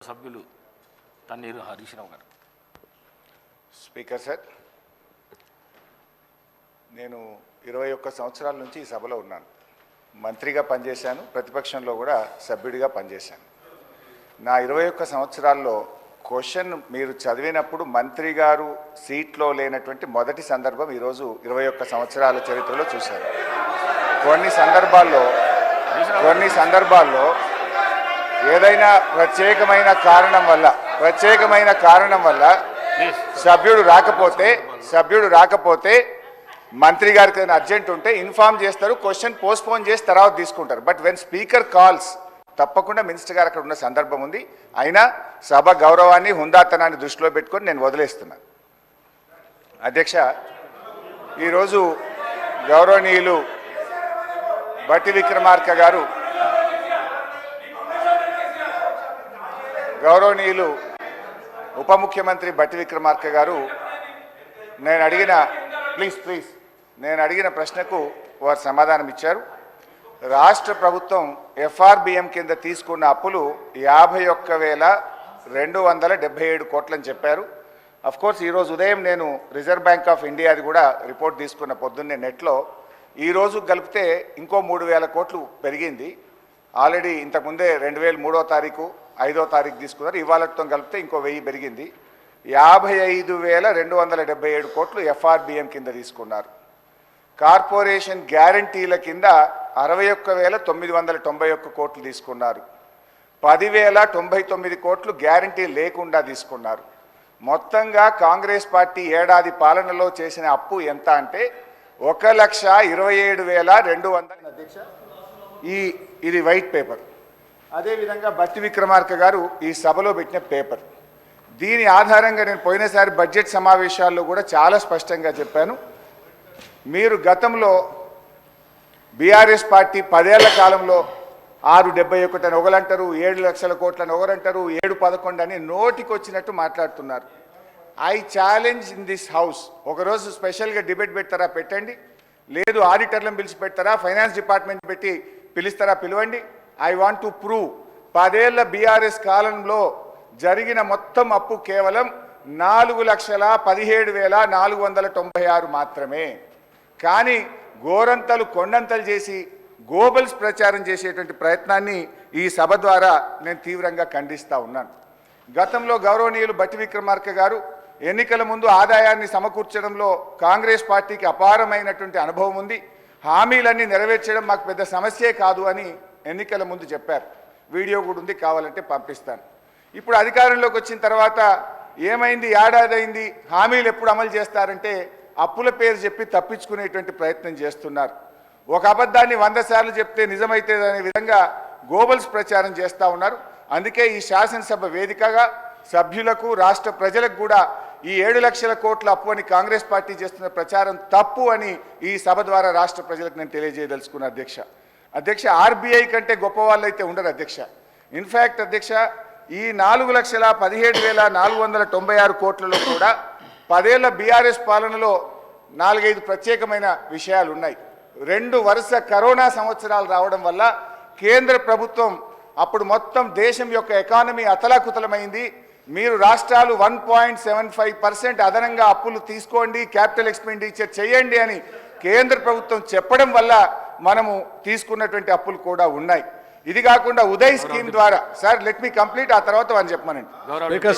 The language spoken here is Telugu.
సభ్యులు తన్నీరు హరీష్ రావు గారు. స్పీకర్ సార్, నేను 21 సంవత్సరాల నుంచి ఈ సభలో ఉన్నాను. మంత్రిగా పనిచేశాను, ప్రతిపక్షంలో కూడా సభ్యుడిగా పనిచేశాను. నా 21 సంవత్సరాల్లో క్వశ్చన్ మీరు చదివినప్పుడు మంత్రి గారు సీట్లో లేనటువంటి మొదటి సందర్భం ఈరోజు 21 సంవత్సరాల చరిత్రలో చూశాను. కొన్ని సందర్భాల్లో ఏదైనా ప్రత్యేకమైన కారణం వల్ల సభ్యుడు రాకపోతే మంత్రి గారికి ఏదైనా అర్జెంట్ ఉంటే ఇన్ఫార్మ్ చేస్తారు, క్వశ్చన్ పోస్ట్పోన్ చేసి తర్వాత తీసుకుంటారు. బట్ వెన్ స్పీకర్ కాల్స్ తప్పకుండా మినిస్టర్ గారు అక్కడ ఉన్న సందర్భం ఉంది. అయినా సభ గౌరవాన్ని హుందాతనాన్ని దృష్టిలో పెట్టుకొని నేను వదిలేస్తున్నాను. అధ్యక్ష, ఈరోజు గౌరవనీయులు బట్టి విక్రమార్క గారు, గౌరవనీయులు ఉప ముఖ్యమంత్రి బట్టి విక్రమార్క గారు నేను అడిగిన ప్రశ్నకు వారు సమాధానం ఇచ్చారు. రాష్ట్ర ప్రభుత్వం ఎఫ్ఆర్బిఎం కింద తీసుకున్న అప్పులు 51,277 కోట్లని చెప్పారు. అఫ్కోర్స్ ఈరోజు ఉదయం నేను రిజర్వ్ బ్యాంక్ ఆఫ్ ఇండియాది కూడా రిపోర్ట్ తీసుకున్న పొద్దున్నే నెట్లో. ఈరోజు కలిపితే ఇంకో 3,000 కోట్లు పెరిగింది. ఆల్రెడీ ఇంతకుముందే 2003వ తారీఖు 5వ తారీఖు తీసుకున్నారు. ఇవాళతో కలిపితే ఇంకో 1000 పెరిగింది. 55,277 కోట్లు ఎఫ్ఆర్బిఎం కింద తీసుకున్నారు. కార్పొరేషన్ గ్యారంటీల కింద 61,991 కోట్లు తీసుకున్నారు. 10,099 కోట్లు గ్యారంటీ లేకుండా తీసుకున్నారు. మొత్తంగా కాంగ్రెస్ పార్టీ ఏడాది పాలనలో చేసిన అప్పు ఎంత అంటే 1,27,200. అధ్యక్ష, ఇది వైట్ పేపర్. అదేవిధంగా బట్టి విక్రమార్క గారు ఈ సభలో పెట్టిన పేపర్. దీని ఆధారంగా నేను పోయినసారి బడ్జెట్ సమావేశాల్లో కూడా చాలా స్పష్టంగా చెప్పాను. మీరు గతంలో బీఆర్ఎస్ పార్టీ 10 ఏళ్ల కాలంలో 671 అని ఒకరంటారు, 7 లక్షల కోట్లని ఒకరంటారు, 711 అని నోటికి వచ్చినట్టు మాట్లాడుతున్నారు. I challenge in this house, ఒకరోజు స్పెషల్గా డిబేట్ పెడతారా పెట్టండి, లేదు ఆడిటర్లను పిలిచి పెడతారా, ఫైనాన్స్ డిపార్ట్మెంట్ పెట్టి పిలుస్తారా పిలవండి. ఐ వాంట్ టు ప్రూవ్ 10 ఏళ్ల బీఆర్ఎస్ కాలంలో జరిగిన మొత్తం అప్పు కేవలం 4,17,496 మాత్రమే. కానీ గోరంతలు కొండంతలు చేసి గోబల్స్ ప్రచారం చేసేటువంటి ప్రయత్నాన్ని ఈ సభ ద్వారా నేను తీవ్రంగా ఖండిస్తూ ఉన్నాను. గతంలో గౌరవనీయులు బట్టి విక్రమార్క గారు ఎన్నికల ముందు ఆదాయాన్ని సమకూర్చడంలో కాంగ్రెస్ పార్టీకి అపారమైనటువంటి అనుభవం ఉంది, హామీలన్నీ నెరవేర్చడం మాకు పెద్ద సమస్యే కాదు అని ఎన్నికల ముందు చెప్పారు. వీడియో కూడా ఉంది, కావాలంటే పంపిస్తాను. ఇప్పుడు అధికారంలోకి వచ్చిన తర్వాత ఏమైంది, ఏడాది అయింది, హామీలు ఎప్పుడు అమలు చేస్తారంటే అప్పుల పేరు చెప్పి తప్పించుకునేటువంటి ప్రయత్నం చేస్తున్నారు. ఒక అబద్ధాన్ని 100 సార్లు చెప్తే నిజమైతే అనే విధంగా గోబల్స్ ప్రచారం చేస్తూ ఉన్నారు. అందుకే ఈ శాసనసభ వేదికగా సభ్యులకు రాష్ట్ర ప్రజలకు కూడా ఈ 7 లక్షల కోట్ల అప్పు అని కాంగ్రెస్ పార్టీ చేస్తున్న ప్రచారం తప్పు అని ఈ సభ ద్వారా రాష్ట్ర ప్రజలకు నేను తెలియజేయదలుచుకున్నాను. అధ్యక్ష, ఆర్బీఐ కంటే గొప్ప వాళ్ళు అయితే ఉండరు అధ్యక్ష. ఇన్ఫ్యాక్ట్ అధ్యక్ష, ఈ 4,17,496 కోట్లలో కూడా 10 ఏళ్ల బీఆర్ఎస్ పాలనలో 4-5 ప్రత్యేకమైన విషయాలు ఉన్నాయి. 2 వరుస కరోనా సంవత్సరాలు రావడం వల్ల కేంద్ర ప్రభుత్వం అప్పుడు మొత్తం దేశం యొక్క ఎకానమీ అతలాకుతలమైంది. మీరు రాష్ట్రాలు 1.75% అదనంగా అప్పులు తీసుకోండి, క్యాపిటల్ ఎక్స్పెండిచర్ చేయండి అని కేంద్ర ప్రభుత్వం చెప్పడం వల్ల మనము తీసుకున్నటువంటి అప్పులు కూడా ఉన్నాయి. ఇది కాకుండా ఉదయ్ స్కీమ్ ద్వారా, సార్ లెట్ మీ కంప్లీట్, ఆ తర్వాత అని చెప్పమనండి.